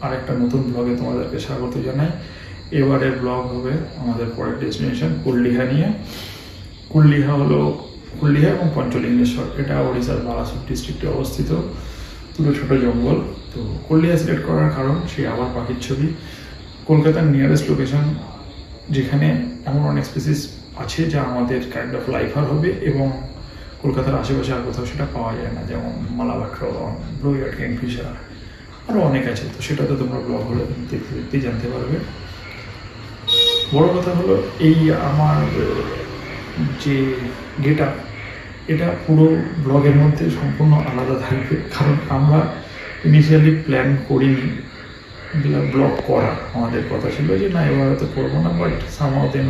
আরেকটা নতুন ব্লগে তোমাদেরকে স্বাগত জানাই। এবারের ব্লগ হবে আমাদের পরের ডেস্টিনেশন কুলডিহা নিয়ে। কুলডিহা হলো কুলডিহা এবং পঞ্চলিঙ্গেশ্বর, এটা ওড়িশার বালাসোর ডিস্ট্রিক্টে অবস্থিত। দুটো ছোটো জঙ্গল। তো কুলডিহা সিলেক্ট করার কারণ সেই আবার পাখির ছবি। কলকাতার নিয়ারেস্ট লোকেশন, যেখানে এমন অনেক স্পিসিস আছে যা আমাদের কাইন্ড অফ লাইফার হবে এবং কলকাতার আশেপাশে আর কোথাও সেটা পাওয়া যায় না, যেমন Malabar crown, blue eared Kingfisher, আরও অনেক আছে। তো সেটা তো তোমরা ব্লগ হলে দেখতে দেখতেই জানতে পারবে। বড় কথা হলো এই আমার যে গেট আপ, এটা পুরো ব্লগের মধ্যে সম্পূর্ণ আলাদা থাকবে, কারণ আমরা ইনিশিয়ালি প্ল্যান করিনি ব্লগ করা। আমাদের কথা ছিল যে না এবার হয়তো করবো না, but somehow then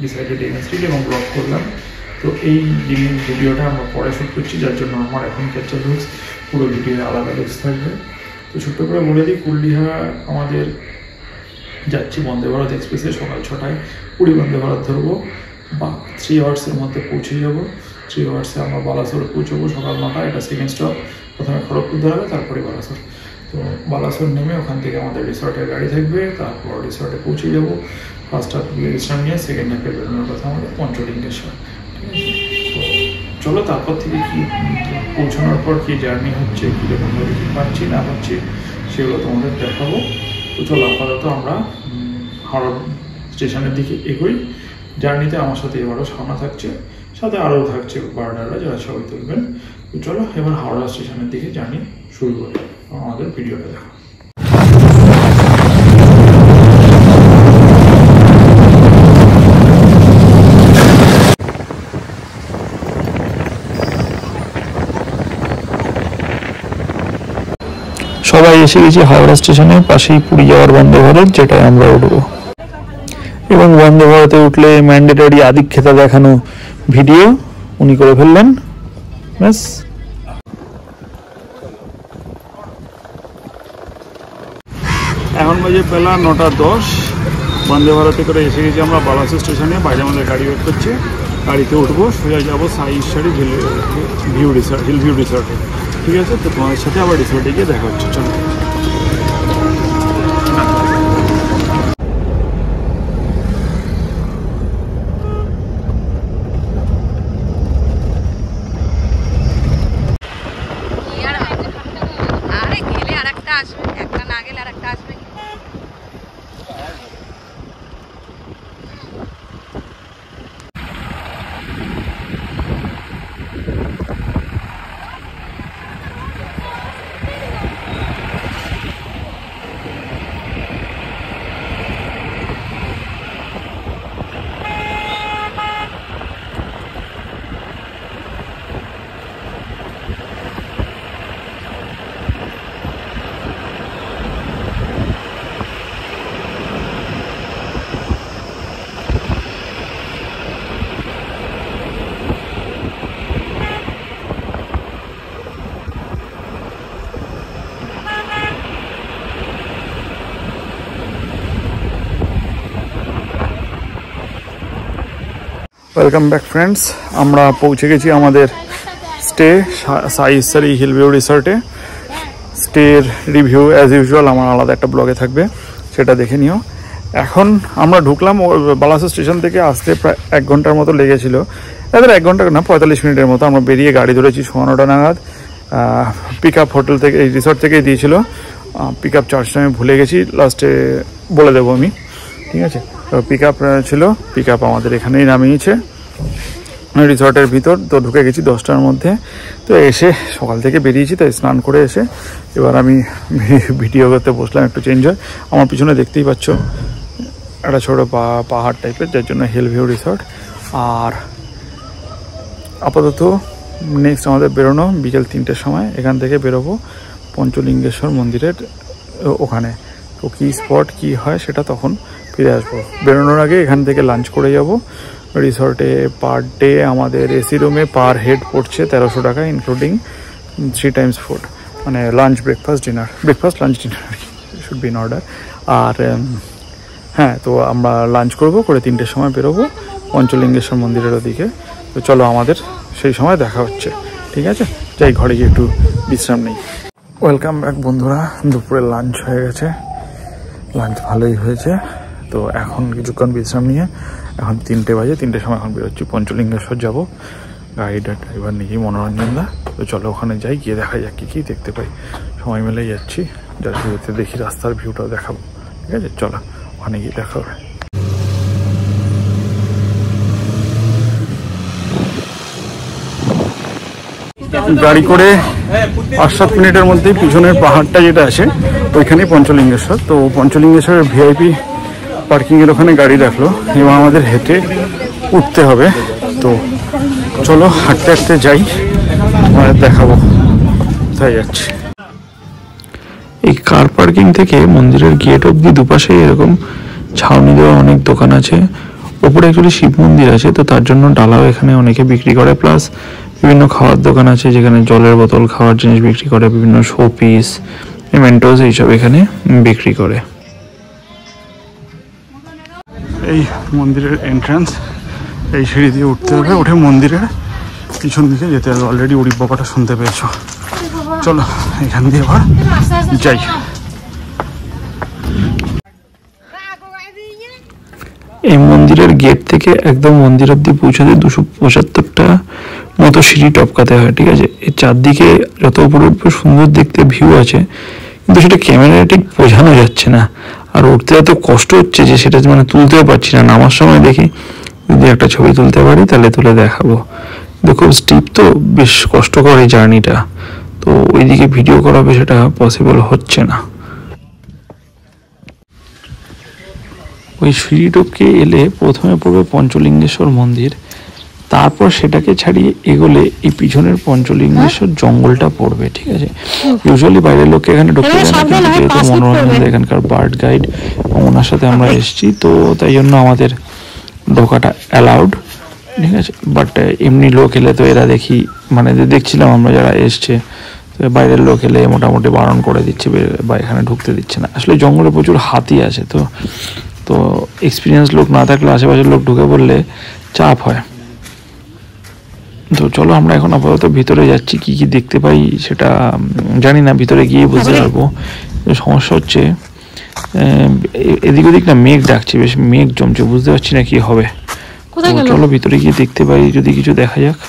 decided against it এবং ব্লগ করলাম। তো এই ভিডিওটা আমরা পরে শ্যুট করছি, যার জন্য আমার এখন ক্যাপচার লুকস, পুরো ভিডিও আলাদা লুকস থাকবে। তো ছোট্ট করে বলে দিই, কুলডিহা আমাদের যাচ্ছি বন্দে ভারত এক্সপ্রেসে সকাল 6টায়। পুরী বন্দে ভারত ধরবো বা 3 আওয়ার্সের মধ্যে পৌঁছে যাবো। 3 আওয়ার্সে আমরা বালাসোর পৌঁছবো সকাল 9টায়। এটা সেকেন্ড স্টপ, প্রথমে খড়গপুর ধরাবে, তারপরে বালাসোর। তো বালাসোর নেমে ওখান থেকে আমাদের রিসর্টের গাড়ি থাকবে, তারপর রিসর্টে পৌঁছে যাবো। ফার্স্ট হাফ বিশ্রাম নিয়ে সেকেন্ড হাফে বেরোনোর কথা আমাদের পঞ্চলিঙ্গেশ্বর। তো চলো তারপর থেকে কি পৌঁছানোর পর কি জার্নি হচ্ছে, কীরকমভাবে কী পাচ্ছি না পাচ্ছি সেগুলো তোমাদের দেখাবো। তো চলো আপাতত আমরা হাওড়া স্টেশনের দিকে এগোই। জার্নিতে আমার সাথে এবারও সামনা থাকছে, সাথে আরও থাকছে বার্ডাররা যারা ছবি তুলবেন। তো চলো এবার হাওড়া স্টেশনের দিকে জার্নি শুরু করি, আমাদের ভিডিওটা দেখো। সবাই এসে গেছি হাওড়া স্টেশনের পাশেই পুরী যাওয়ার বন্দে ভারত, যেটায় আমরা উঠবো। এবং বন্দে ভারতে উঠলে ম্যান্ডেটরি আদিক্ষেতা দেখানো ভিডিও উনি করে ফেললেন, ব্যাস। এখন বাজে বেলা 9:10। বন্দে ভারতে করে এসে গেছি আমরা বালাসোর স্টেশনে। বাইরে আমাদের গাড়ি ওয়েট করছে, গাড়িতে উঠবো, সোজা যাবো সাই ঈশ্বরী হিল ভিউ রিসর্টে। ঠিক আছে, তো তোমাদের সাথে আবার রিসর্টে গিয়ে দেখা হচ্ছে। চলো। ওয়েলকাম ব্যাক ফ্রেন্ডস, আমরা পৌঁছে গেছি আমাদের স্টে সাই ঈশ্বরী হিল ভিউ রিসর্টে। স্টের রিভিউ অ্যাজ ইউজুয়াল আমার আলাদা একটা ব্লগে থাকবে, সেটা দেখে নিও। এখন আমরা ঢুকলাম। বালাসোর স্টেশন থেকে আসতে প্রায় 1 ঘন্টার মতো লেগেছিলো। এদের 1 ঘন্টা না, 45 মিনিটের মতো। আমরা বেরিয়ে গাড়ি ধরেছি 9:15 নাগাদ। পিক আপ হোটেল থেকে, এই রিসর্ট থেকেই দিয়েছিল। পিক আপ চার্জটা আমি ভুলে গেছি, লাস্টে বলে দেবো আমি। ঠিক আছে, তো পিক আপ ছিল, পিক আপ আমাদের এখানেই নামিয়েছে রিসর্টের ভিতর। তো ঢুকে গেছি 10টার মধ্যে। তো এসে সকাল থেকে বেরিয়েছি, তাই স্নান করে এসে এবার আমি ভিডিও করতে বসলাম, একটু চেঞ্জ হয়। আমার পিছনে দেখতেই পাচ্ছ একটা ছোটো পাহাড় টাইপের, যার জন্য হিল ভিউ রিসর্ট। আর আপাতত নেক্সট আমাদের বেরোনো বিকেল 3টের সময়। এখান থেকে বেরোবো পঞ্চলিঙ্গেশ্বর মন্দিরের ওখানে। তো কী স্পট কী হয় সেটা তখন ফিরে আসবো। বেরোনোর আগে এখান থেকে লাঞ্চ করে যাব রিসর্টে। পার ডে আমাদের এসি রুমে পার হেড পড়ছে 1300 টাকা, ইনক্লুডিং 3 টাইমস ফুড, মানে lunch, breakfast, lunch, dinner should be in order. আর হ্যাঁ, তো আমরা লাঞ্চ করবো, করে 3টের সময় বেরোবো পঞ্চলিঙ্গেশ্বর মন্দিরের ওদিকে। তো চলো আমাদের সেই সময় দেখা হচ্ছে। ঠিক আছে, যাই ঘরে গিয়ে একটু বিশ্রাম নেই। ওয়েলকাম ব্যাক বন্ধুরা। দুপুরে লাঞ্চ হয়ে গেছে, লাঞ্চ ভালোই হয়েছে। তো এখন কিছুক্ষণ বিশ্রাম নিয়ে এখন 3টে বাজে, 3টের সময় এখন বেরোচ্ছি পঞ্চলিঙ্গেশ্বর যাব। গাইড আর ড্রাইভার নিজেই মনোরঞ্জন দা। তো চলো ওখানে যাই, গিয়ে দেখা যাক কী কী দেখতে পাই। সময় মিলেই যাচ্ছি, যার ভিউতে দেখি রাস্তার ভিউটাও দেখাবো। ঠিক আছে, চলো ওখানে গিয়ে দেখা হবে। গাড়ি করে 5-7 মিনিটের মধ্যেই পিছনের পাহাড়টা যেটা আছে ওইখানেই পঞ্চলিঙ্গেশ্বর। তো পঞ্চলিঙ্গেশ্বরের ভিআইপি পার্কিংয়ের ওখানে গাড়ি রাখলো এবং আমাদের হেঁটে উঠতে হবে। তো চলো হাঁটতে হাঁটতে যাই, দেখাবো তাই যাচ্ছি। এই কার পার্কিং থেকে মন্দিরের গেট অব্দি দুপাশে এরকম ছাউনি দেওয়া অনেক দোকান আছে। ওপরে অ্যাকচুয়ালি শিব মন্দির আছে, তো তার জন্য ডালাও এখানে অনেকে বিক্রি করে। প্লাস বিভিন্ন খাওয়ার দোকান আছে যেখানে জলের বোতল, খাওয়ার জিনিস বিক্রি করে, বিভিন্ন শোপিস, মেমেন্টোস এইসব এখানে বিক্রি করে। এই মন্দিরের এন্ট্রান্স, এই সিঁড়ি দিয়ে উঠতে হবে, উঠে মন্দিরের পিছন দিকে যেতে হবে। অলরেডি উড়ি বাবাটা শুনতে পেয়েছো। চলো এখান দিয়ে এবার যাই। এই মন্দিরের গেট থেকে একদম মন্দির অব্দি পৌঁছাতে 275টা মতো সিঁড়ি টপকাতে হয়। ঠিক আছে, এর চারদিকে যত উপরে সুন্দর দেখতে ভিউ আছে, কিন্তু সেটা ক্যামেরায় ঠিক বোঝানো যাচ্ছে না। আর উঠতে এত কষ্ট হচ্ছে যে সেটা মানে তুলতেও পারছি না। নামার সময় দেখি যদি একটা ছবি তুলতে পারি তাহলে তুলে দেখাবো। খুব স্টিপ, তো বেশ কষ্টকর এই জার্নিটা। তো ওইদিকে ভিডিও করাবে সেটা পসিবল হচ্ছে না। ওই সিঁড়ি টপকে এলে প্রথমে পড়বে পঞ্চলিঙ্গেশ্বর মন্দির, তারপর সেটাকে ছাড়িয়ে এগোলে এই পিছনের পঞ্চলিঙ্গেশ্বর জঙ্গলটা পড়বে। ঠিক আছে, ইউজুয়ালি বাইরের লোককে এখানে ঢুকতে দেয় না, কিন্তু যেহেতু মনোরঞ্জন এখানকার বার্ড গাইড ওনার সাথে আমরা এসেছি, তো তাই জন্য আমাদের ঢোকাটা অ্যালাউড। ঠিক আছে, বাট এমনি লোক এলে তো এরা দেখি মানে দেখছিলাম আমরা যারা এসছে, বাইরের লোক এলে মোটামুটি বারণ করে দিচ্ছে বা এখানে ঢুকতে দিচ্ছে না। আসলে জঙ্গলে প্রচুর হাতি আছে, তো এক্সপিরিয়েন্স লোক না থাকলে আশেপাশের লোক ঢুকে পড়লে চাপ হয়। তো চলো আমরা এখন আপাতত ভিতরে যাচ্ছি, কি কি দেখতে পাই সেটা জানি না, ভিতরে গিয়ে বুঝতে পারবো। সমস্যা হচ্ছে এদিক ওদিক না মেঘ ডাকছে, বেশ মেঘ জমছে, বুঝতে পারছি না কি হবে। চলো ভিতরে গিয়ে দেখতে পাই যদি কিছু দেখা যাক।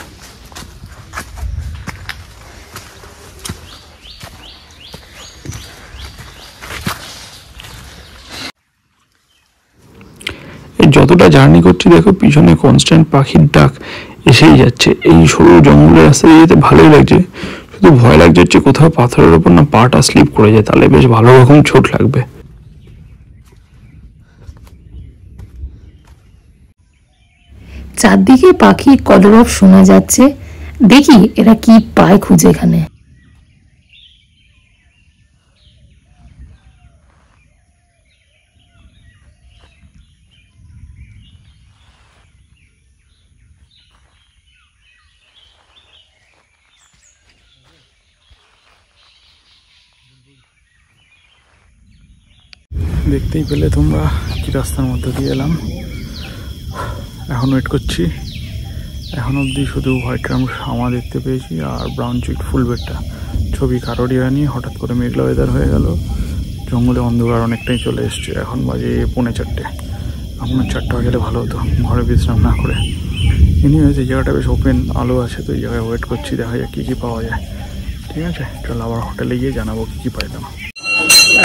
যতটা জার্নি করছি দেখো পিছনে কনস্ট্যান্ট পাখির ডাক এসেই যাচ্ছে। এই সরু জঙ্গলের রাস্তা দিয়ে যেতে ভালোই লাগছে, শুধু ভয় লাগছে হচ্ছে কোথাও পাথরের ওপর না পাটা স্লিপ করে যায়, তাহলে বেশ ভালো রকম চোট লাগবে। চারদিকে পাখি কলরব শোনা যাচ্ছে, দেখি এরা কি পায় খুঁজে এখানে। দেখতেই পেলে তোমরা কি রাস্তার মধ্যে দিয়ে এলাম। এখন ওয়েট করছি, এখন অবধি শুধু হোয়াইট রাম শামা দেখতে পেয়েছি আর ব্রাউন চিক ফুলবেটটা। ছবি কারোরই হয়নি, হঠাৎ করে মেঘলা ওয়েদার হয়ে গেল, জঙ্গলে অন্ধকার অনেকটাই চলে এসছে। এখন বাজে 3:45, এখন 4টা গেলে ভালো হতো ঘরে বিশ্রাম না করে। এনিওয়েজ এই জায়গাটা বেশ ওপেন, আলো আছে, তো এই জায়গায় ওয়েট করছি, দেখা যাক কী কী পাওয়া যায়। ঠিক আছে, চলো আবার হোটেলে গিয়ে জানাবো কী কী পাইলাম।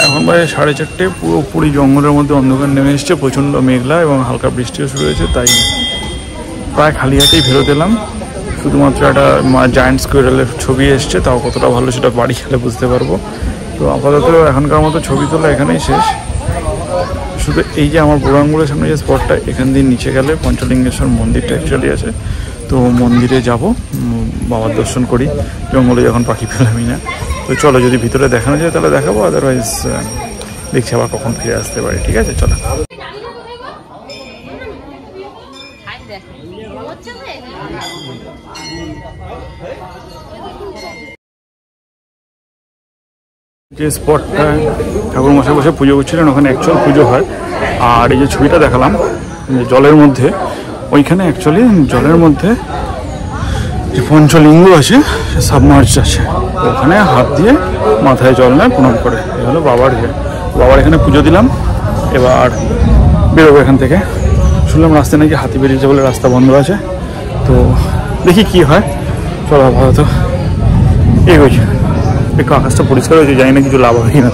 এখন বাজে 4:30, পুরোপুরি জঙ্গলের মধ্যে অন্ধকার নেমে এসছে, প্রচণ্ড মেঘলা এবং হালকা বৃষ্টিও শুরু হয়েছে, তাই প্রায় খালি হাতেই ফেরত এলাম। শুধুমাত্র একটা জায়ান্ট স্কোয়ারেলের ছবি এসছে, তাও কতটা ভালো সেটা বাড়ি খেলে বুঝতে পারবো। তো আপাতত এখনকার মতো ছবি তোলা এখানেই শেষ। শুধু এই যে আমার বুড়াঙ্গুলের সামনে যে স্পটটা, এখান দিয়ে নিচে গেলে পঞ্চলিঙ্গেশ্বর মন্দিরটা অ্যাকচুয়ালি আছে। তো মন্দিরে যাব, বাবার দর্শন করি, জঙ্গলে যখন পাখি পেলামই না। তো চলো যদি ভিতরে দেখানো যায় তাহলে দেখাবো, আদারওয়াইজ দেখছি আবার কখন ফিরে আসতে পারি। ঠিক আছে, চলো। যে স্পটটা ঠাকুর মশাই বসে পুজো করছিলেন ওখানে অ্যাকচুয়াল পুজো হয়। আর এই যে ছবিটা দেখালাম জলের মধ্যে, ওইখানে অ্যাকচুয়ালি জলের মধ্যে যে পঞ্চলিঙ্গ আছে সাবমার্জ আছে। ওখানে হাত দিয়ে মাথায় জল নেয়, প্রণাম করে। এই হলো বাবার বাবার এখানে পুজো দিলাম, এবার বেরোবো এখান থেকে। শুনলাম রাস্তায় নাকি হাতি বেরিয়েছে বলে রাস্তা বন্ধ আছে, তো দেখি কি হয়। চলো আপাতত এগোই, একটু আকাশটা পরিষ্কার হয়েছে, জানি না কিছু লাভ হয় কিনা।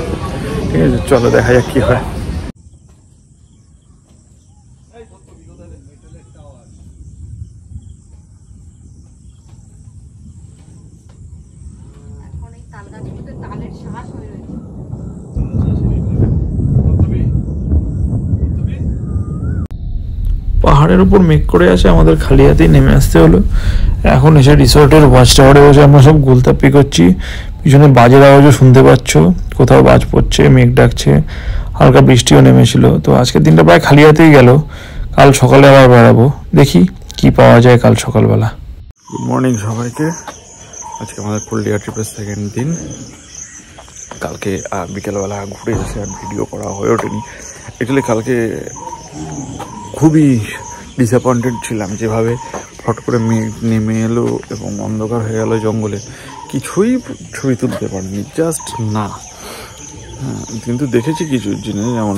ঠিক আছে, চলো দেখা যাক কি হয়। পাহাড়ের উপর মেঘ করে আছে, আমাদের খালি হাতেই নেমে আসতে হলো। এখন এসে রিসোর্টের ওয়াচ টাওয়ারে বসে আমরা সব গোলতাপ্পি করছি। পিছনে বাজের আওয়াজও শুনতে পাচ্ছ, কোথাও বাজ পড়ছে, মেঘ ডাকছে, হালকা বৃষ্টিও নেমেছিল। তো আজকের দিনটা প্রায় খালি হাতেই গেল। কাল সকালে আবার বেড়াবো, দেখি কি পাওয়া যায় কাল সকালবেলা। গুড মর্নিং সবাইকে। আজকে আমাদের কুলডিহা ট্রিপের সেকেন্ড দিন। কালকে বিকেলবেলা ঘুরে এসে আর ভিডিও করা হয়ে ওঠেনি। অ্যাকচুয়ালি কালকে খুবই ডিসঅ্যাপয়েন্টেড ছিলাম, যেভাবে ফট করে মেঘ নেমে এলো এবং অন্ধকার হয়ে গেল জঙ্গলে, কিছুই ছবি তুলতে পারিনি, জাস্ট না। কিন্তু দেখেছি কিছু জিনিস, যেমন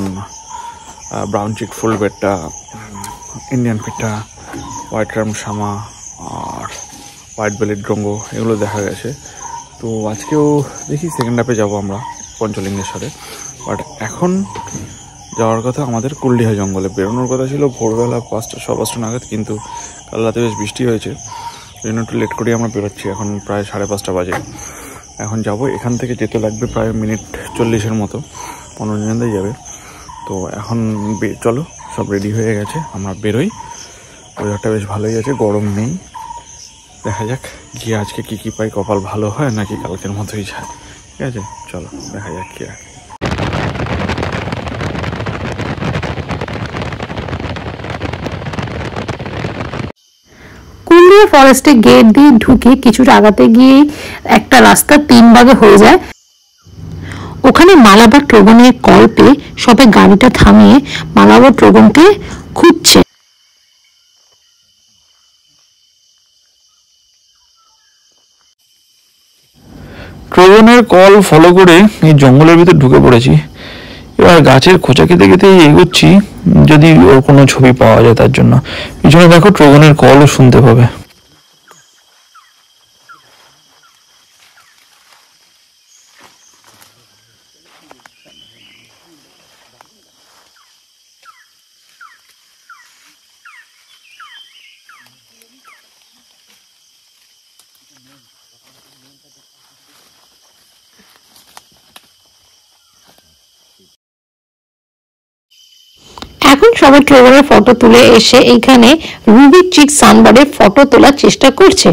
ব্রাউন চিক ফুল বেডটা, ইন্ডিয়ান পিঠা, হোয়াইট রাম শামা আর হোয়াইট বেলিড ড্রঙ্গ, এগুলো দেখা গেছে। তো আজকেও দেখি সেকেন্ড হাফে যাবো আমরা পঞ্চলিঙ্গেশ্বরে। বাট এখন যাওয়ার কথা আমাদের কুলডিহা জঙ্গলে। বেরোনোর কথা ছিল ভোরবেলা 5টা নাগাদ, কিন্তু কাল রাতে বেশ বৃষ্টি হয়েছে, ওই জন্য একটু লেট করেই আমরা বেরোচ্ছি। এখন প্রায় 5:30 বাজে। এখন যাব, এখান থেকে যেতে লাগবে প্রায় মিনিট 40-এর মতো, 15 মিনিট যাবে। তো এখন চলো, সব রেডি হয়ে গেছে, আমরা বেরোই। ওয়েদারটা বেশ ভালোই আছে, গরম নেই। দেখা যাক গিয়ে আজকে কি পাই, কপাল ভালো হয় নাকি কালকের মতোই যায়। ঠিক আছে, চলো দেখা যাক কি হয়। কুলডিহা ফরেস্টে গেট দিয়ে ঢুকে কিছুটা আগাতে গিয়ে একটা রাস্তা 3 ভাগে হয়ে যায়। ওখানে মালাবার ট্রগনের কল পেয়ে সবাই গাড়িটা থামিয়ে মালাবার ট্রগনকে খুঁজছে। ট্রগনের কল ফলো করে এই জঙ্গলের ভিতর ঢুকে পড়েছি। এবার গাছের খোঁচা খেতে খেতেই এগোচ্ছি, যদি ওর কোনো ছবি পাওয়া যায় তার জন্য। পিছনে দেখো ট্রগনের কলও শুনতে পাবে। এখন সবাই ট্রগনের ফটো তুলে এসে এইখানে রুবি চিক সানবার্ডের ফটো তোলার চেষ্টা করছে।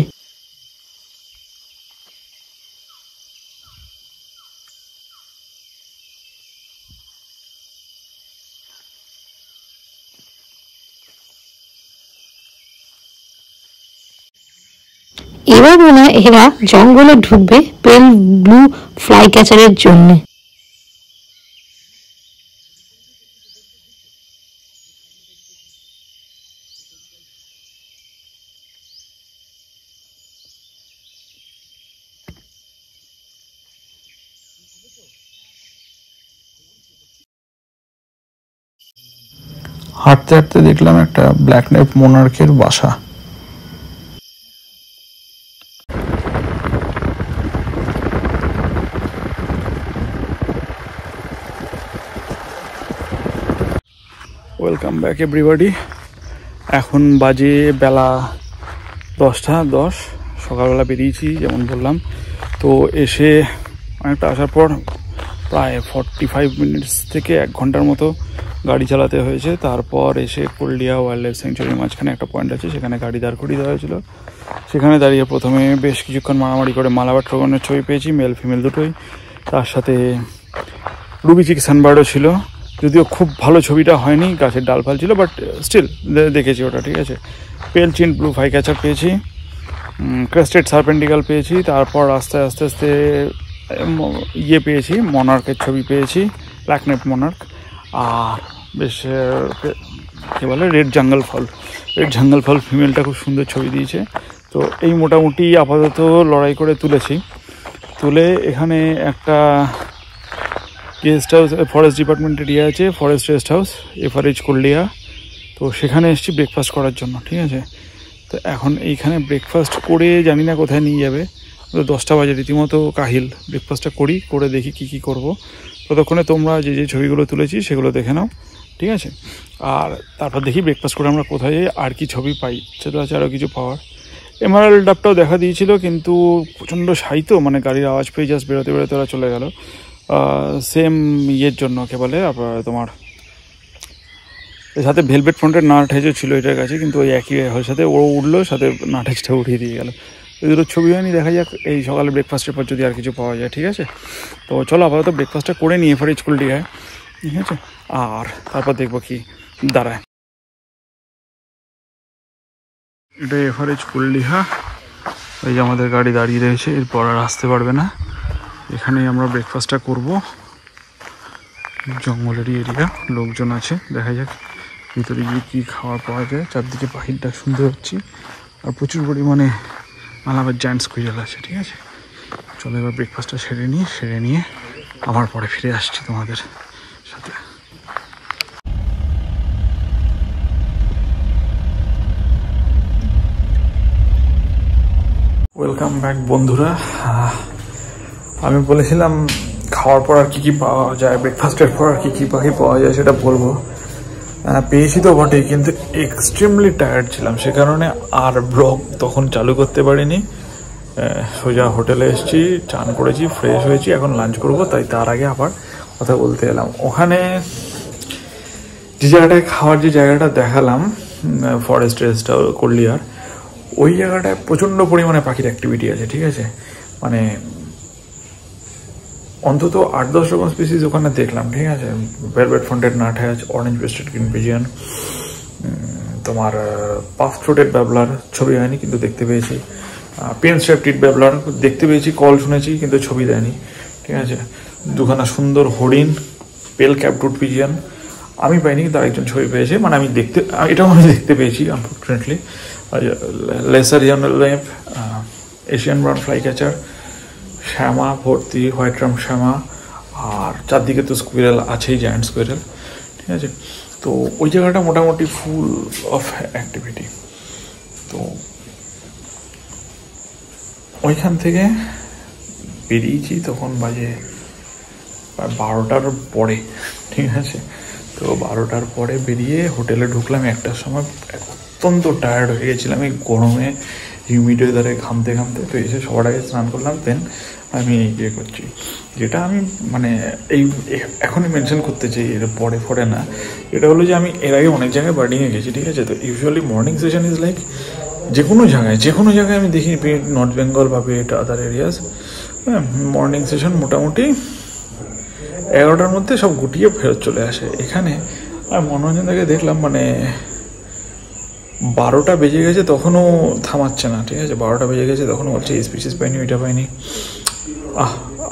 এবার মনে হয় এরা জঙ্গলে ঢুকবে পেল ব্লু ফ্লাই ক্যাচারের জন্য। হাঁটতে হাঁটতে দেখলাম একটা ব্ল্যাক নেপ মোনার্কের বাসা। Welcome back everybody. এখন বাজে বেলা 10টা 10। সকালবেলা বেরিয়েছি যেমন বললাম। তো এসে অনেকটা আসার পর প্রায় 45 মিনিটস থেকে 1 ঘন্টার মতো গাড়ি চালাতে হয়েছে। তারপর এসে কুলডিহা ওয়াইল্ড লাইফ স্যাংচুয়ারির মাঝখানে একটা পয়েন্ট আছে, সেখানে গাড়ি দাঁড় করিয়ে দেওয়া হয়েছিল। সেখানে দাঁড়িয়ে প্রথমে বেশ কিছুক্ষণ মারামারি করে মালাবার ট্রগনের ছবি পেয়েছি, মেল ফিমেল দুটোই। তার সাথে রুবি চিক সানবার্ডও ছিল, যদিও খুব ভালো ছবিটা হয়নি, গাছের ডালফাল ছিল, বাট স্টিল দেখেছি ওটা। ঠিক আছে, পেল চিন ব্লু ফ্লাই ক্যাচার পেয়েছি, ক্রেস্টেড সার্পেন্টিকাল পেয়েছি। তারপর আস্তে আস্তে পেয়েছি, মনার্কের ছবি পেয়েছি, ব্ল্যাক নেপ মনার্ক। আর বেশ কী বলে রেড জাঙ্গল ফল ফিমেলটা খুব সুন্দর ছবি দিয়েছে। তো এই মোটামুটি আপাতত লড়াই করে তুলেছি। তুলে এখানে একটা গেস্ট হাউস, ফরেস্ট ডিপার্টমেন্টের ইয়ে আছে, ফরেস্ট রেস্ট হাউস, এফআরএইচ কুল্লিয়া। তো সেখানে এসেছি ব্রেকফাস্ট করার জন্য, ঠিক আছে। তো এখন এইখানে ব্রেকফাস্ট করে জানি না কোথায় নিয়ে যাবে, তো 10টা বাজে, রীতিমতো কাহিল। ব্রেকফাস্টটা করে দেখি কি করব। ততক্ষণে তোমরা যে ছবিগুলো তুলেছি সেগুলো দেখে নাও, ঠিক আছে। আর তারপর দেখি ব্রেকফাস্ট করে আমরা কোথায় যাই, আর কি ছবি পাই। সেটা আছে আরও কিছু পাওয়ার। এমারাল্ড ডাবটাও দেখা দিয়েছিল, কিন্তু প্রচণ্ড সাইতো, মানে গাড়ির আওয়াজ পেয়ে জাস্ট বেরোতে ওরা চলে গেল। সেম ইয়ের জন্য কে বলে তোমার সাথে ভেলভেট ফ্রন্টের নাট হেজও ছিল এটার কাছে, কিন্তু ওই একই সাথে ও উঠলো, সাথে নাট হেজটা উঠিয়ে দিয়ে গেল। ওই দুটো ছবি হয়নি, দেখা যাক এই সকালে ব্রেকফাস্টের পর যদি আর কিছু পাওয়া যায়, ঠিক আছে। তো চলো আপাতত ব্রেকফাস্টটা করে নিই এফআরএইচ কুল্লিয়ায়, ঠিক আছে। আর তারপর দেখবো কি দাঁড়ায়। এটা এফআরএইচ কুল্লিয়া, এই যে আমাদের গাড়ি দাঁড়িয়ে রয়েছে, এরপর আর আসতে পারবে না। এখানেই আমরা ব্রেকফাস্টটা করব। জঙ্গলেরই এরিয়া, লোকজন আছে, দেখা যাক ভিতরে গিয়ে কী খাওয়া পাওয়া যায়। চারদিকে পাখির শুনতে পাচ্ছি, আর প্রচুর পরিমাণে মালাবার জায়ান্ট স্কুইরাল আছে, ঠিক আছে। চলো এবার ব্রেকফাস্টটা সেরে নিয়ে আবার পরে ফিরে আসছি তোমাদের সাথে। ওয়েলকাম ব্যাক বন্ধুরা। আমি বলেছিলাম খাওয়ার পর আর কী পাওয়া যায়, ব্রেকফাস্টের পর আর কী পাখি পাওয়া যায় সেটা বলবো। পেয়েছি তো বটেই, কিন্তু এক্সট্রিমলি টায়ার্ড ছিলাম, সে কারণে আর ব্লগ তখন চালু করতে পারিনি। সোজা হোটেলে এসেছি, চান করেছি, ফ্রেশ হয়েছি, এখন লাঞ্চ করব, তাই তার আগে আবার কথা বলতে এলাম। ওখানে যে জায়গাটায় খাওয়ার যে জায়গাটা দেখালাম, ফরেস্ট রেস্ট কুল্লিয়ার, ওই জায়গাটায় প্রচণ্ড পরিমাণে পাখির অ্যাক্টিভিটি আছে, ঠিক আছে। মানে অন্তত 8-10 রকম স্পিসিস ওখানে দেখলাম, ঠিক আছে। Velvet fronted nut has, orange breasted green pigeon, তোমার পাফ থ্রোটেড ব্যাবলার, ছবি হয়নি কিন্তু দেখতে পেয়েছি। পেন স্ট্রাইপড ব্যাবলার দেখতে পেয়েছি, কল শুনেছি কিন্তু ছবি দেয়নি, ঠিক আছে। দুখানা সুন্দর হরিণ, পেল ক্যাপড পিজিয়ন আমি পাইনি, কিন্তু আরেকজন ছবি পেয়েছে, মানে এটাও আমি দেখতে পেয়েছি আনফর্চুনেটলি। লেসার লেপ, এশিয়ান ব্রাউন ফ্লাই ক্যাচার, শ্যামা ভর্তি, হোয়াইট রাম শ্যামা, আর চারদিকে তো স্কুইরেল আছেই, জায়ান্ট স্কুইরেল, ঠিক আছে। তো ওই জায়গাটা মোটামুটি ফুল অফ অ্যাক্টিভিটি। তো ওইখান থেকে বেরিয়েছি, তখন বাজে 12টার পরে, ঠিক আছে। তো 12টার পরে বেরিয়ে হোটেলে ঢুকলাম 1টার সময়। অত্যন্ত টায়ার্ড হয়ে গেছিলাম এই গরমে, হিউমিড ওয়েদারে, ঘামতে। তো এসে সবার আগে স্নান করলাম, দেন আমি ইয়ে করছি, যেটা আমি মানে এখনই মেনশন করতে চাই, এর পরে না। এটা হলো যে আমি এর আগে অনেক জায়গায় বার্ডিংয়ে গেছি, ঠিক আছে। তো usually morning session is like যে কোনো জায়গায় আমি দেখি, নর্থ বেঙ্গল বা আদার এরিয়াস, হ্যাঁ, মর্নিং সেশন মোটামুটি 11টার মধ্যে সব গুটিয়ে ফেরত চলে আসে। এখানে আর মনোরঞ্জন থেকে দেখলাম মানে 12টা বেজে গেছে, তখনও থামাচ্ছে না, ঠিক আছে। 12টা বেজে গেছে, তখনও বলছে এই স্পিসিস পাইনি, ওইটা পাইনি,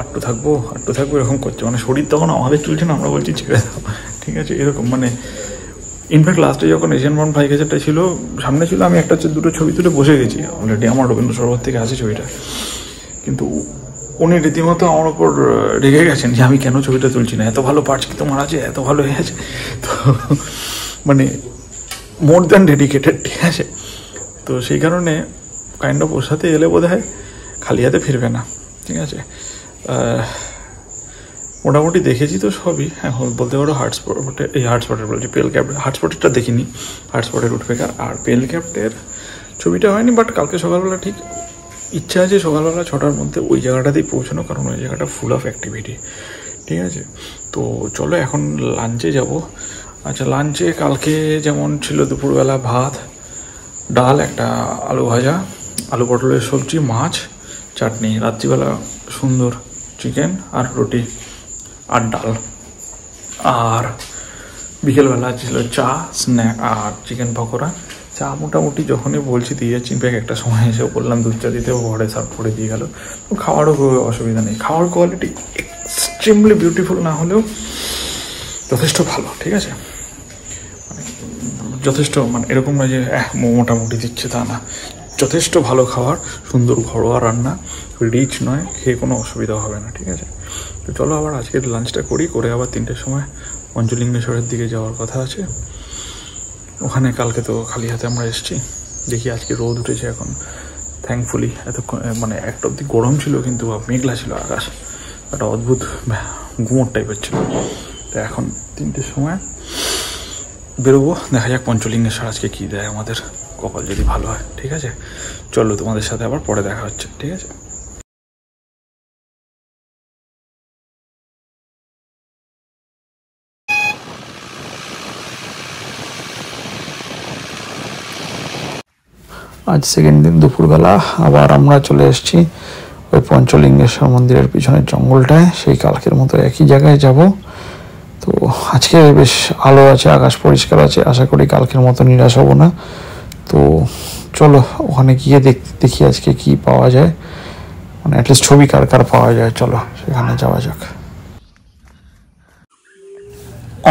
একটু থাকবো এরকম করছে। মানে শরীর তখন আমাদের চলছে না, আমরা বলছি ছেড়ে দাও, ঠিক আছে, এরকম। মানে ইনফ্যাক্ট লাস্টে যখন এশিয়ান ব্রাউন ফ্লাই ক্যাচারটা ছিল সামনে ছিল, আমি দুটো ছবি তুলে বসে গেছি অলরেডি, আমার রবীন্দ্র সরোবর থেকে আছে ছবিটা, কিন্তু উনি রীতিমতো আমার ওপর রেগে গেছেন যে আমি কেন ছবিটা তুলছি না, এত ভালো পার্টস কি তোমার আছে, এত ভালো হয়ে আছে। তো মানে মোর দ্যান ডেডিকেটেড, ঠিক আছে। তো সেই কারণে কাইন্ড অফ ওর সাথে এলে বোধ হয় খালি হাতে ফিরবে না, ঠিক আছে। মোটামুটি দেখেছি তো সবই, হ্যাঁ বলতে পারো। হার্টস্পটের বলছি, পেল ক্যাপ্টের, হার্টস্পটেরটা দেখিনি, হার্টস্পটের উঠবেকার, আর পেল ক্যাপ্টের ছবিটা হয়নি। বাট কালকে সকালবেলা ঠিক ইচ্ছা আছে সকালবেলা 6টার মধ্যে ওই জায়গাটাতেই পৌঁছানো, কারণ ওই জায়গাটা ফুল অফ অ্যাক্টিভিটি, ঠিক আছে। তো চলো এখন লাঞ্চে যাব। আচ্ছা, লাঞ্চে কালকে যেমন ছিল দুপুরবেলা ভাত, ডাল, একটা আলু ভাজা, আলু পটলের সবজি, মাছ, চাটনি, রাত্রিবেলা সুন্দর চিকেন আর রুটি আর ডাল, আর বিকেলবেলা ছিল চা, স্ন্যাক আর চিকেন পকোড়া। চা মোটামুটি যখনই বলছি দিয়ে যাচ্ছি, ইনফ্যাক্ট একটা সময় এসে বললাম দুধ চা দিতে, ঘরে সার্ভ করে দিয়ে গেল। তো খাওয়ারও কোনো অসুবিধা নেই, খাওয়ার কোয়ালিটি এক্সট্রিমলি বিউটিফুল না হলেও যথেষ্ট ভালো, ঠিক আছে। মানে যথেষ্ট, মানে এরকম নয় যে মোটামুটি দিচ্ছে, তা না, যথেষ্ট ভালো খাবার, সুন্দর ঘরোয়া রান্না, রিচ নয়, খেয়ে কোনো অসুবিধা হবে না, ঠিক আছে। তো চলো আবার আজকের লাঞ্চটা করে আবার 3টের সময় পঞ্চলিঙ্গেশ্বরের দিকে যাওয়ার কথা আছে। ওখানে কালকে তো খালি হাতে আমরা এসেছি, দেখি আজকে রোদ উঠেছে এখন থ্যাঙ্কফুলি। এতক্ষণ মানে একটা অবধি গরম ছিল, কিন্তু মেঘলা ছিল আকাশ, একটা অদ্ভুত গুমোট টাইপের ছিল। তো এখন 3টের সময় বেরোবো, দেখা যাক পঞ্চলিঙ্গেশ্বর আজকে কী দেয় আমাদের, কপাল যদি ভালো হয়, ঠিক আছে। চলো তোমাদের সাথে আবার পরে দেখা হচ্ছে, ঠিক আছে। আজ সেকেন্ড দিন দুপুরবেলা আবার আমরা চলে এসেছি ওই পঞ্চলিঙ্গেশ্বর মন্দিরের পিছনের জঙ্গলটায়, সেই কালকের মতো একই জায়গায় যাব। তো আজকে বেশ আলো আছে, আকাশ পরিষ্কার আছে, আশা করি কালকের মতো নিরাশ হব না। তো চলো ওখানে গিয়ে দেখি আজকে কি পাওয়া যায়, মানে অ্যাটলিস্ট ছবি কার কার পাওয়া যায়, চলো সেখানে যাওয়া যাক।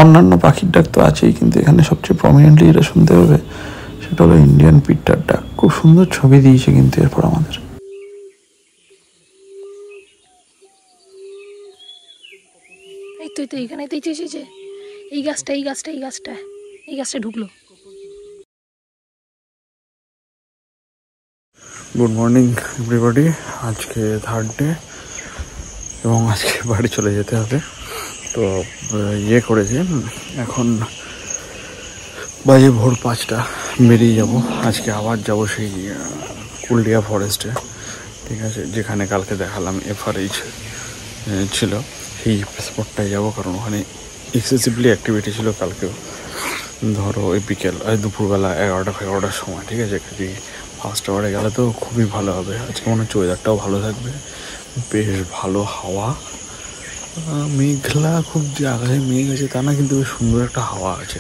অন্যান্য পাখির ডাক তো আছেই, কিন্তু এখানে সবচেয়ে প্রমিনেন্টলি যেটা শুনতে হবে সেটা হলো ইন্ডিয়ান পিটটার ডাক। খুব সুন্দর ছবি দিয়েছে কিন্তু এরপর আমাদের। এই তো এখানে তো এসেছে, এই গাছটা ঢুকলো। গুড মর্নিং এভরিবডি, আজকে 3rd ডে এবং আজকে বাড়ি চলে যেতে হবে। তো করেছি, এখন বাজে ভোর 5টা, বেরিয়ে যাব। আজকে আবার যাব সেই কুলডিহা ফরেস্টে, ঠিক আছে, যেখানে কালকে দেখালাম FRH ছিল, সেই স্পটটায় যাব, কারণ ওখানে এক্সেসিভলি অ্যাক্টিভিটি ছিল কালকেও। ধরো ওই দুপুরবেলা 11টার সময়, ঠিক আছে, যদি ফার্স্ট আওয়ারে গেলে তো খুবই ভালো হবে। আজকে মনে হচ্ছে ওয়েদারটাও ভালো থাকবে, বেশ ভালো হাওয়া, মেঘলা, খুব যে আকাশে মেঘ আছে তা না, কিন্তু বেশ সুন্দর একটা হাওয়া আছে।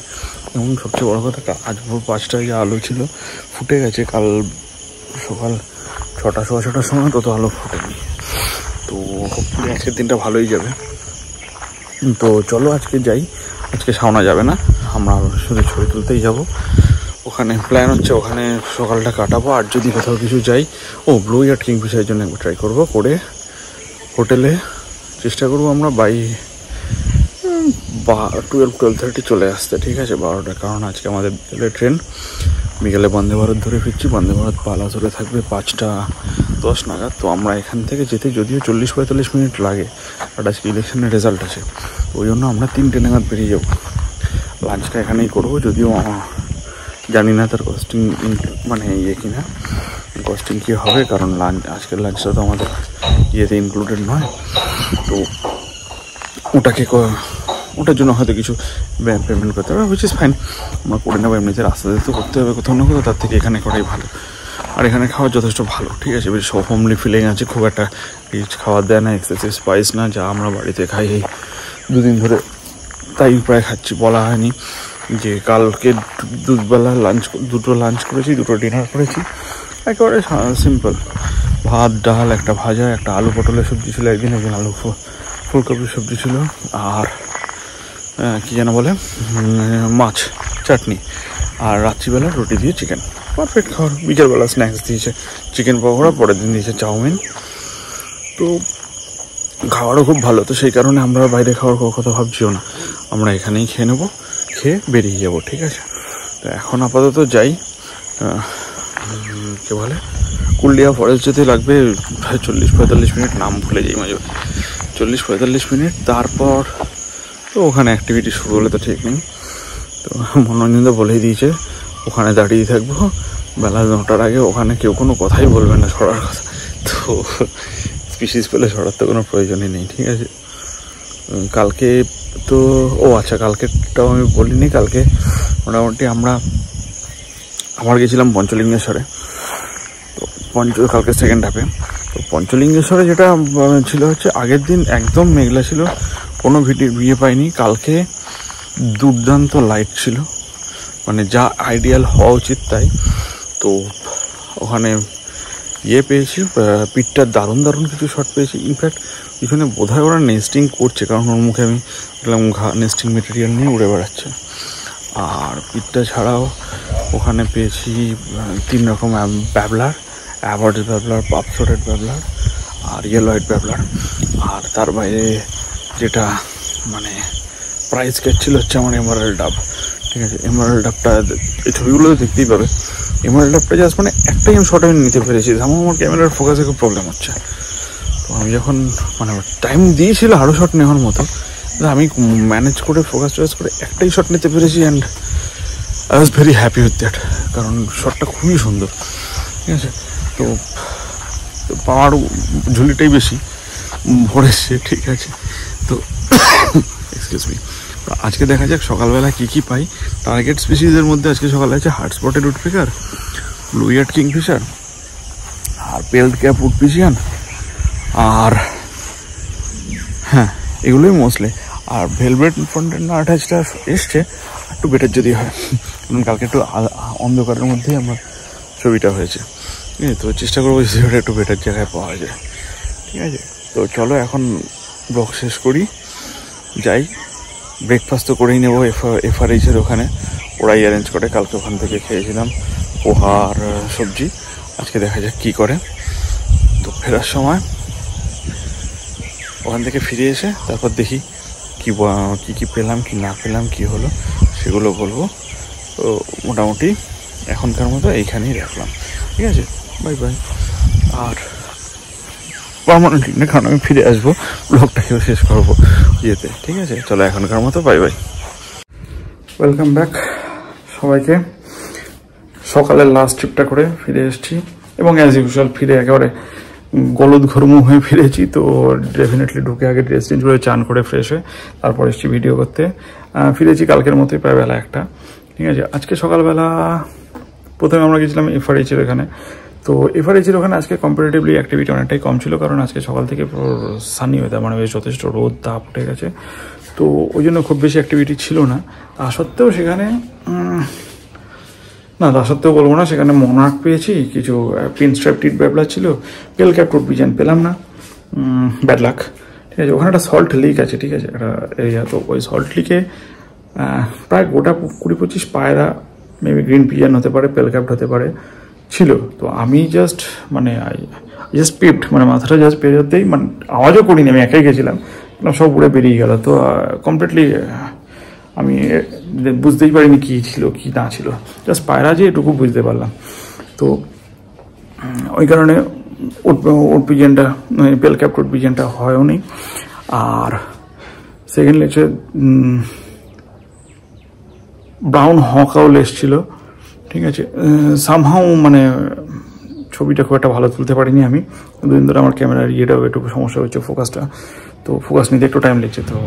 এবং সবচেয়ে বড় কথা, আজ ভোর 5টায় যে আলো ছিল ফুটে গেছে, কাল সকাল 6টার সময় তত আলো ফুটেনি। তো হোপফুলি আজকের দিনটা ভালোই যাবে। তো চলো আজকে যাই, আজকে সাওনা যাবে না, আমরা শুধু ছবি তুলতেই যাব। ওখানে প্ল্যান হচ্ছে ওখানে সকালটা কাটাবো, আর যদি কোথাও কিছু যাই, ব্লু ইয়ার্ড কিংফিশারের জন্য একবার ট্রাই করবো, করে হোটেলে চেষ্টা করবো আমরা বাই 12-12:30 চলে আসতে, ঠিক আছে, 12টা। কারণ আজকে আমাদের বিকেলে ট্রেন, বিকেলে বন্দে ভারত ধরে ফিরছি, বন্দে ভারত পালা ধরে থাকবে 5টা 10 নাগাদ। তো আমরা এখান থেকে যেতে যদিও 40-45 মিনিট লাগে, বাট আজকে ইলেকশনের রেজাল্ট আছে, ওই জন্য আমরা 3টে নাগাদ বেরিয়ে যাব। লাঞ্চটা এখানেই করবো, যদিও জানি না তার কস্টিং মানে কিনা, কস্টিং কী হবে, কারণ আজকের লাঞ্চটা তো আমাদের ইনক্লুডেড নয়। তো ওটার জন্য হয়তো কিছু পেমেন্ট করতে হবে, হুইচ ইজ ফাইন, আমরা করে নেবো। এমনিতে রাস্তাতে তো করতে হবে কোথাও না কোথাও, তার থেকে এখানে করাই ভালো। আর এখানে খাওয়া যথেষ্ট ভালো, ঠিক আছে, বেশ হোমলি ফিলিং আছে, খুব একটা রিচ খাবার দেয় না, এক্সেসিভ স্পাইস না, যা আমরা বাড়িতে খাই এই 2 দিন ধরে তাই প্রায় খাচ্ছি। বলা হয়নি যে কালকে দুটো লাঞ্চ করেছি, 2টো ডিনার করেছি, একেবারে সিম্পল, ভাত, ডাল, একটা ভাজা, একটা আলু পটলের সবজি ছিল একদিন আলু ফুলকপির সবজি ছিল, আর কি যেন বলে মাছ, চাটনি, আর রাত্রিবেলা রুটি দিয়ে চিকেন। পারফেক্ট খাবার। বিকেলবেলা স্ন্যাক্স দিয়েছে চিকেন পকোড়া, পরের দিন দিয়েছে চাউমিন। তো খাবারও খুব ভালো, তো সেই কারণে আমরা বাইরে খাওয়ার কথা ভাবছিও না, আমরা এখানেই খেয়ে নেবো, খেয়ে বেরিয়ে যাবো, ঠিক আছে। তো এখন আপাতত যাই, কে বলে কুলডিহা ফরেস্ট যেতে লাগবে 40-45 মিনিট, নাম ভুলে যাই মাঝে, 40-45 মিনিট। তারপর তো ওখানে অ্যাক্টিভিটি শুরু হলে তো ঠিক নেই, তো মনোরঞ্জন বলেই দিয়েছে ওখানে দাঁড়িয়ে থাকবো বেলা 9টার আগে, ওখানে কেউ কোনো কথাই বলবে না সরার কথা। তো স্পিসিস পেলে সরার তো কোনো প্রয়োজনই নেই, ঠিক আছে। কালকে তো আচ্ছা, কালকেরটাও আমি বলিনি। কালকে মোটামুটি আমার গেছিলাম পঞ্চলিঙ্গেশ্বরে, তো কালকে সেকেন্ড হাফে। তো পঞ্চলিঙ্গেশ্বরে যেটা ছিল হচ্ছে, আগের দিন একদম মেঘলা ছিল, কোনো ভিডিও পাইনি। কালকে দুর্দান্ত লাইট ছিল, মানে যা আইডিয়াল হওয়া উচিত তাই। তো ওখানে পেয়েছি, পিঠটার দারুণ কিছু শট পেয়েছি। ইনফ্যাক্ট পিছনে বোধহয় ওরা নেস্টিং করছে, কারণ ওর মুখে আমি দেখলাম নেস্টিং মেটেরিয়াল নিয়ে উড়ে বেড়াচ্ছে। আর পিঠটা ছাড়াও ওখানে পেয়েছি 3 রকম ব্যাবলার, অ্যাভারেজ ব্যাবলার, পাপসোডেড ব্যাবলার আর ইয়েলোয়েড ব্যাবলার। আর তার বাইরে যেটা মানে প্রাইস ক্যাচ ছিল হচ্ছে আমার এমারাল্ড ডাব। ঠিক আছে, এমারাল্ড ডাবটা এই ছবিগুলো দেখতেই পাবে। এমারাল্ড ডাবটা জাস্ট মানে একটাই আমি শর্ট আমি নিতে পেরেছি। আমার ক্যামেরার ফোকাসে খুব প্রবলেম হচ্ছে। তো আমি যখন মানে টাইম দিয়েছিল আরও শট নেওয়ার মতো, আমি ম্যানেজ করে ফোকাস করে একটাই শট নিতে পেরেছি। And I was very happy with that, কারণ শটটা খুবই সুন্দর। ঠিক আছে, তো পাওয়ার ঝুলিটাই বেশি ভরেছে। ঠিক আছে, তো এক্সকিউজ মি, আজকে দেখা যাক সকালবেলা কী পাই। টার্গেট স্পিসিসের মধ্যে আজকে সকালে আছে heart spotted woodpecker, blue eared kingfisher আর পেল্ড ক্যাপ উডপিজিয়ান, আর হ্যাঁ এগুলোই মোস্টলি। আর ভেলভেট ফ্রন্টের না অ্যাটাচটা এসছে, একটু বেটার যদি হয়, কারণ কালকে একটু অন্ধকারের মধ্যেই আমার ছবিটা হয়েছে। ঠিক আছে, তো চেষ্টা করবো যে একটু বেটার জায়গায় পাওয়া যায়। ঠিক আছে, তো চলো এখন ব্লগ শেষ করি, যাই। ব্রেকফাস্ট তো করেই নেবো এফআরএইচের ওখানে, ওরাই অ্যারেঞ্জ করে। কালকে ওখান থেকে খেয়েছিলাম পোহা আর সবজি। আজকে দেখা যাক কী করে। তো ফেরার সময় ওখান থেকে ফিরে এসে তারপর দেখি কী পেলাম কি না পেলাম, কি হলো সেগুলো বলবো। তো মোটামুটি এখনকার মতো এইখানেই রাখলাম। ঠিক আছে, বাই বাই। আর পার্মানেন্টলি না, কারণ আমি ফিরে আসবো, ব্লগটাকেও শেষ করবো ইয়েতে। ঠিক আছে, চলো এখনকার মতো বাই বাই। ওয়েলকাম ব্যাক সবাইকে। সকালের লাস্ট ট্রিপটা করে ফিরে এসেছি এবং অ্যাজ ইউজুয়াল ফিরে একেবারে গলদ ঘর্ম হয়ে ফিরেছি। তো ডেফিনেটলি ঢুকে আগে ড্রেস চেঞ্জ করে চান করে ফ্রেশ হয়ে তারপর এসেছি ভিডিও করতে। ফিরেছি কালকের মতোই প্রায় বেলা 1টা। ঠিক আছে, আজকে সকালবেলা প্রথমে আমরা গেছিলাম এফআরএইচের ওখানে। তো এফআরএইচের ওখানে আজকে কম্পারেটিভলি অ্যাক্টিভিটি অনেকটাই কম ছিল, কারণ আজকে সকাল থেকে পুরো সানি ওয়েদার, মানে বেশ যথেষ্ট রোদ তাপ উঠে গেছে। তো ওই জন্য খুব বেশি অ্যাক্টিভিটি ছিল না। তা সত্ত্বেও সেখানে বলবো না, সেখানে মনার্ক পেয়েছি, কিছু পিন স্ট্রাইপ টিট ব্যাবলার ছিল, পেল ক্যাপ উডপিজিয়ান পেলাম না, ব্যাড লাক। ঠিক আছে, ওখানে একটা সল্ট লিক আছে। ঠিক আছে, একটা এরিয়া। তো ওই সল্ট লিকে প্রায় গোটা 20-25 পায়রা, মেবি গ্রিন পিজিয়ান হতে পারে, পেল ক্যাপ হতে পারে, ছিল। তো আমি জাস্ট পিপড, মানে মাথাটা জাস্ট বেরোতেই, মানে আওয়াজও করিনি, আমি একাই গেছিলাম, সব উড়ে বেরিয়ে গেল। তো কমপ্লিটলি আমি বুঝতেই পারিনি কী ছিল কি না ছিল, জাস্ট পায়রা যে এটুকু বুঝতে পারলাম। তো ওই কারণে উডপিজিয়ানটা, পেল ক্যাপ উডপিজিয়ানটা হয়ও নি। আর সেকেন্ডলি হচ্ছে ব্রাউন হকাও এসেছিল। ঠিক আছে, সামহাও মানে ছবিটা খুব একটা ভালো তুলতে পারিনি আমি। দুদিন ধরে আমার ক্যামেরার ইয়েটাও একটু সমস্যা হচ্ছে, ফোকাসটা, তো ফোকাস নিতে একটু টাইম লেগেছে, তো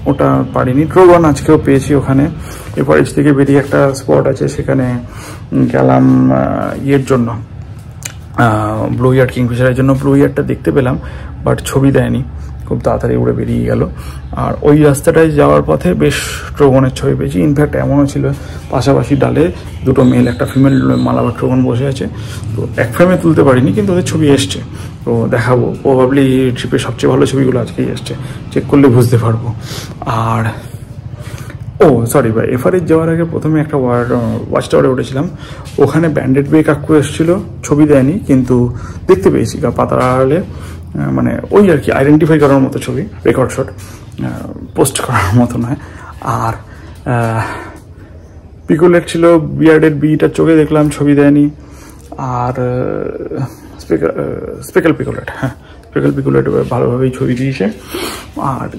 ওটা পারিনি। ট্রোগন আজকেও পেয়েছি ওখানে। এফআরএইচ থেকে বেরিয়ে একটা স্পট আছে, সেখানে গেলাম ইয়ের জন্য, ব্লু ইয়ার্ড কিংফিশারের জন্য। ব্লু ইয়ার্ডটা দেখতে পেলাম, বাট ছবি দেয়নি, খুব তাড়াতাড়ি উড়ে বেরিয়ে গেল। আর ওই রাস্তাটায় যাওয়ার পথে বেশ ট্রোগনের ছবি পেয়েছি। ইনফ্যাক্ট এমনও ছিল পাশাপাশি ডালে দুটো মেল একটা ফিমেল মালাবার ট্রোগন বসে আছে। তো এক ফ্রেমে তুলতে পারিনি, কিন্তু ওদের ছবি এসছে, তো দেখাবো। প্রবাবলি ট্রিপের সবচেয়ে ভালো ছবিগুলো আজকেই এসছে, চেক করলে বুঝতে পারবো। আর সরি ভাই, এফআরএইচ যাওয়ার আগে প্রথমে একটা ওয়াচ টাওয়ারে উঠেছিলাম, ওখানে ব্যান্ডেড বে কাকু এসেছিল, ছবি দেয়নি, কিন্তু দেখতে পেয়েছি পাতার আড়ালে, মানে ওই আর কি আইডেন্টিফাই করার মতো ছবি, রেকর্ড শট, পোস্ট করার মতো নয়। আর পিকোলেট ছিল, বিয়ার্ডেড বিটার চোখে দেখলাম, ছবি দেয়নি। আর স্পেকেল পিকোলেট, স্পেকেল পিকোলেট ভালোভাবেই ছবি দিয়েছে। আর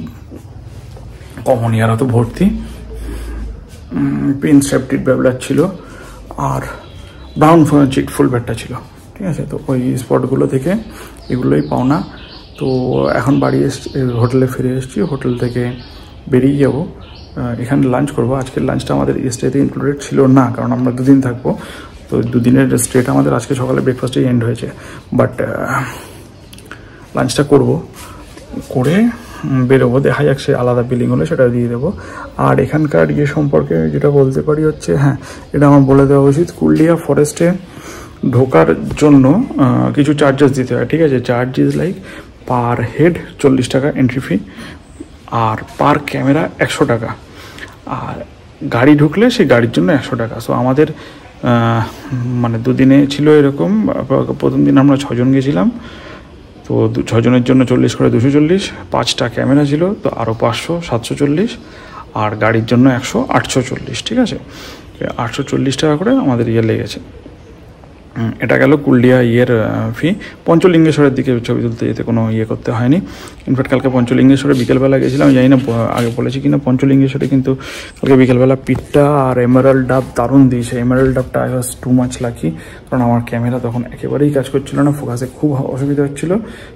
কমনিয়ারা তো ভর্তি, পিন স্ট্রাইপ ব্যাবলার ছিল, আর ব্রাউন চিট ফুল ব্যাটটা ছিল। ঠিক আছে, তো ওই স্পটগুলো থেকে এগুলোই পাওনা। তো এখন বাড়ি হোটেলে ফিরে এসেছি, হোটেল থেকে বেরিয়ে যাব, এখানে লাঞ্চ করবো। আজকের লাঞ্চটা আমাদের স্টেতে ইনক্লুডেড ছিল না, কারণ আমরা 2 দিন থাকবো। তো 2 দিনের স্টেটা আমাদের আজকে সকালে ব্রেকফাস্টেই এন্ড হয়েছে, বাট লাঞ্চটা করে বেরোবো। দেখা যাক, সে আলাদা বিলিং হলে সেটা দিয়ে দেবো। আর এখানকার ইয়ে সম্পর্কে যেটা বলতে পারি হচ্ছে, এটা আমার বলে দেওয়া উচিত, কুলডিহা ফরেস্টে ঢোকার জন্য কিছু চার্জেস দিতে হয়। ঠিক আছে, charge is like per head 40 টাকা এন্ট্রি ফি, আর পার ক্যামেরা 100 টাকা, আর গাড়ি ঢুকলে সেই গাড়ির জন্য 100 টাকা। সো আমাদের মানে দুদিনে ছিল এরকম। প্রথম দিন আমরা 6 জন গেছিলাম, তো 6 জনের জন্য 40 করে 240, 5টা ক্যামেরা ছিল তো আরও 500, 740, আর গাড়ির জন্য 100, 840। ঠিক আছে, 840 টাকা করে আমাদের লেগেছে। এটা গেল কুলডিহা ফি। পঞ্চলিঙ্গেশ্বরের দিকে ছবি তুলতে যেতে কোনো করতে হয়নি। ইনফ্যাক্ট কালকে পঞ্চলিঙ্গেশ্বরে বিকেলবেলা গেছিলাম, জানি না আগে বলেছি কিনা, পঞ্চলিঙ্গেশ্বরে কিন্তু কালকে বিকেলবেলা পিঠটা আর এমারাল্ড ডাব দারুণ দিয়েছে। এমারাল্ড ডাবটা I was too much lucky, কারণ আমার ক্যামেরা তখন একেবারেই কাজ করছিল না, ফোকাসে খুব অসুবিধা হচ্ছিল।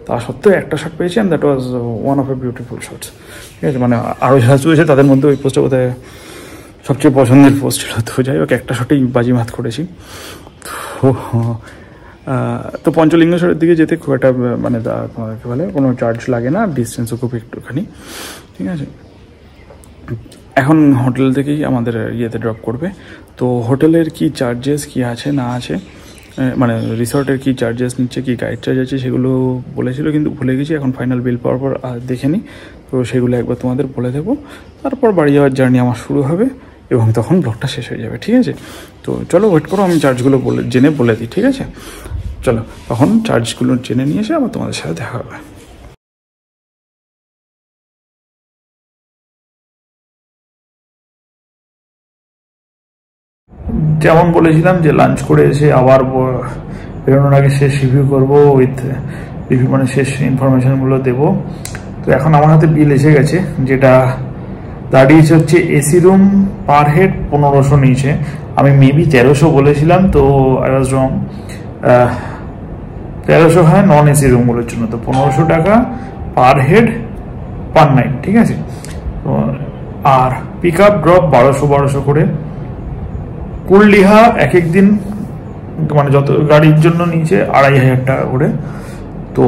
তা সত্ত্বেও একটা শট পেয়েছি, and that was one of a beautiful shots. ঠিক আছে, মানে আরও যারা চলেছে তাদের মধ্যে ওই পোস্টটা বোধহয় সবচেয়ে পছন্দের পোস্ট ছিল। তো যাই হোক, একটা শটেই বাজিমাত করেছি। তো পঞ্চলিঙ্গেশ্বরের দিকে যেতে খুব একটা মানে তোমাকে বলে কোনো চার্জ লাগে না, ডিস্টেন্সও খুব একটুখানি। ঠিক আছে, এখন হোটেল থেকেই আমাদের ড্রপ করবে। তো হোটেলের কি চার্জেস কি আছে না আছে, রিসর্টের কি চার্জেস নিচ্ছে, কি গাইড চার্জ আছে, সেগুলো বলেছিল কিন্তু ভুলে গেছি। এখন ফাইনাল বিল পাওয়ার পর দেখে নিই, তো সেগুলো একবার তোমাদের বলে দেবো। তারপর বাড়ি যাওয়ার জার্নি আমার শুরু হবে এবং তখন ব্লগটা শেষ হয়ে যাবে। ঠিক আছে, তো চলো ওয়েট করো, আমি চার্জগুলো জেনে বলে দিই। ঠিক আছে, চলো তখন চার্জগুলো জেনে নিয়ে এসে আবার তোমাদের সাথে দেখা হবে। যেমন বলেছিলাম যে লাঞ্চ করে এসে আবার বেরোনোর আগে শেষ রিভিউ করবো, উইথ রিভিউ মানে শেষ ইনফরমেশনগুলো দেবো। তো এখন আমার হাতে বিল এসে গেছে, যেটা দাঁড়িয়েছে হচ্ছে এসি রুম পার হেড 1500 নিয়েছে। আমি মেবি 1300 বলেছিলাম, তো আই ওয়াজ রং। 1300 হয় নন এসি রুমগুলোর জন্য, তো 1500 টাকা পার হেড পার নাইট। ঠিক আছে, তো আর পিক আপ ড্রপ 1200 করে। কুলডিহা এক দিন মানে যত গাড়ির জন্য নিচে 2500 টাকা করে। তো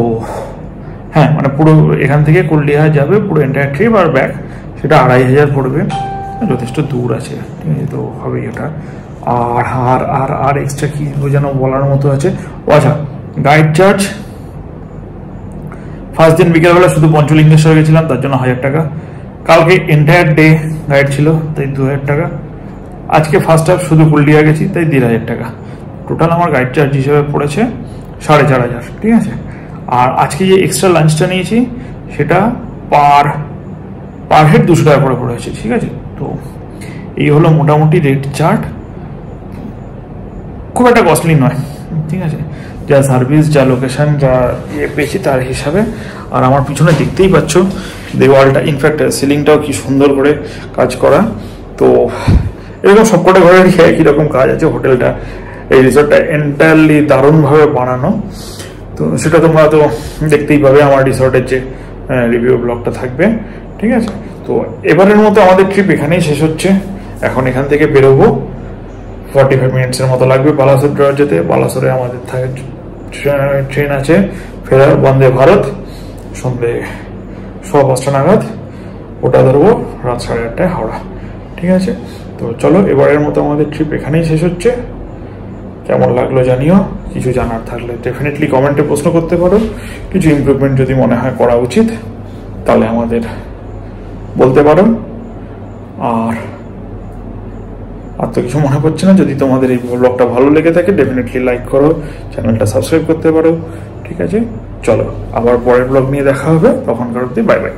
হ্যাঁ, মানে পুরো এখান থেকে কুলডিহা যাবে পুরো এন্টায়ার ট্রিপ আর ব্যাক, সেটা 2500 পড়বে। যথেষ্ট দূর আছে, ঠিক আছে, তো হবেই এটা। আর আর আর আর এক্সট্রা কি যেন বলার মতো আছে। আচ্ছা, গাইড চার্জ ফার্স্ট দিন বিকেলবেলা শুধু পঞ্চলিঙ্গেশ্বর গেছিলাম, তার জন্য 1000 টাকা। কালকে এন্টায়ার ডে গাইড ছিল, তাই 2000 টাকা। আজকে ফার্স্ট হাফ শুধু কুলডিহা গেছি, তাই 1500 টাকা। টোটাল আমার গাইড চার্জ হিসেবে পড়েছে 4500। ঠিক আছে, আর আজকে যে এক্সট্রা লাঞ্চটা নিয়েছি সেটা পার হেড 200 টাকা করে পড়েছে। ঠিক আছে, তো এই হলো মোটামুটি রেট চার্ট, খুব একটা কস্টলি নয়। ঠিক আছে, যা সার্ভিস, যা লোকেশন, যা পেয়েছি তার হিসাবে। আর আমার পিছনে দেখতেই পাচ্ছ দেওয়ালটা, ইনফ্যাক্ট সিলিংটাও কি সুন্দর করে কাজ করা। তো এরকম সবকটা ঘরের একই রকম কাজ আছে। হোটেলটা, এই রিসর্টটা এন্টায়ারলি দারুণভাবে বানানো, তো সেটা তোমরা তো দেখতেই পাবে আমার রিসর্টের যে রিভিউ ব্লগটা থাকবে। ঠিক আছে, তো এবারের মতো আমাদের ট্রিপ এখানেই শেষ হচ্ছে। এখন এখান থেকে বেরোবো, 45 মিনিটসের মতো লাগবে বালাসোর যাওয়ার যেতে। বালাসোরে আমাদের ট্রেন আছে ফেরার, বন্দে ভারত, সন্ধ্যে 5:15 নাগাদ। ওটা ধরবো রাত 8:30টায় হাওড়া। ঠিক আছে, তো চলো এবারের মতো আমাদের ট্রিপ এখানেই শেষ হচ্ছে। কেমন লাগলো জানিও, কিছু জানার থাকলে ডেফিনেটলি কমেন্টে প্রশ্ন করতে পারো। কিছু ইমপ্রুভমেন্ট যদি মনে হয় করা উচিত তাহলে আমাদের বলতে পারো। আর তো কিছু মনে পড়ছে না। যদি তোমাদের এই ব্লগটা ভালো লেগে থাকে ডেফিনেটলি লাইক করো, চ্যানেলটা সাবস্ক্রাইব করতে পারো। ঠিক আছে, চলো আবার পরের ব্লগ নিয়ে দেখা হবে, তখনকার অবধি বাই বাই।